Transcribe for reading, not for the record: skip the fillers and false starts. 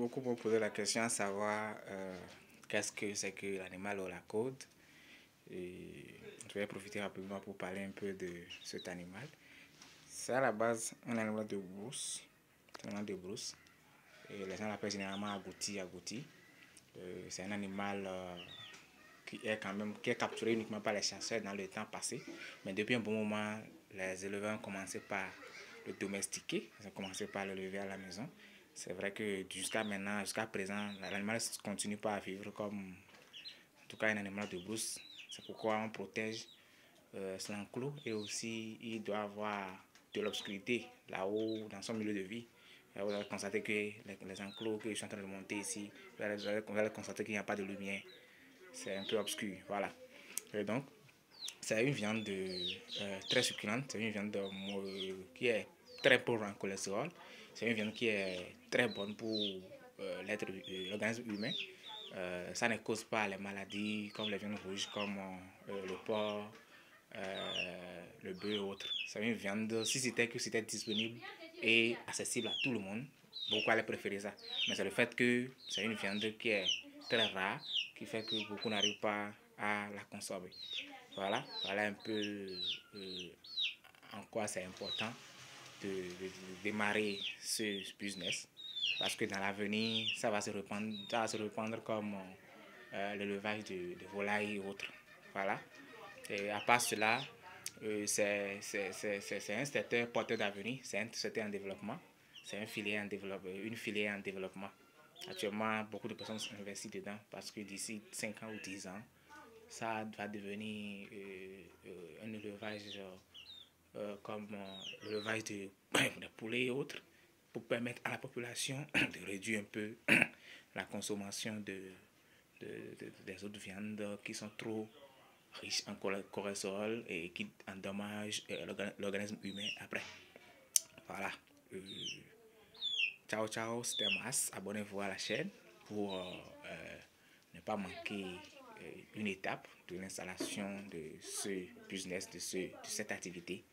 beaucoup me poser la question à savoir qu'est-ce que c'est que l'animal au la côte. Et je vais profiter rapidement pour parler un peu de cet animal. C'est à la base un animal de brousse. C'est un animal de brousse. Et les gens l'appellent généralement agouti, agouti. C'est un animal qui est capturé uniquement par les chasseurs dans le temps passé. Mais depuis un bon moment, les éleveurs ont commencé par le domestiquer. Ils ont commencé par le lever à la maison. C'est vrai que jusqu'à maintenant, jusqu'à présent, l'animal continue pas à vivre comme, en tout cas, un animal de brousse. C'est pourquoi on protège son enclos et aussi il doit avoir de l'obscurité là-haut dans son milieu de vie. Vous allez constater que les enclos que je suis en train de monter ici, vous allez constater qu'il n'y a pas de lumière. C'est un peu obscur, voilà. Et donc, c'est une viande très succulente, c'est une viande qui est très pauvre en cholestérol, c'est une viande qui est très bonne pour l'organisme humain. Ça ne cause pas les maladies comme les viandes rouges, comme le porc, le bœuf et autres. C'est une viande, si c'était disponible et accessible à tout le monde, beaucoup allaient préférer ça. Mais c'est le fait que c'est une viande qui est très rare qui fait que beaucoup n'arrivent pas à la consommer. Voilà un peu euh, en quoi c'est important de démarrer ce business. Parce que dans l'avenir, ça va se répandre comme l'élevage de volailles et autres. Voilà. Et à part cela, c'est un secteur porteur d'avenir, c'est un secteur en développement, c'est une filière en développement. Actuellement, beaucoup de personnes s'investissent dedans parce que d'ici 5 ans ou 10 ans, ça va devenir un élevage comme l'élevage de poulets et autres pour permettre à la population de réduire un peu la consommation des autres viandes qui sont trop riches en cholestérol et qui endommagent l'organisme humain après. Voilà. Euh, Ciao, ciao, c'était Mas. Abonnez-vous à la chaîne pour ne pas manquer une étape de l'installation de ce business, de cette activité.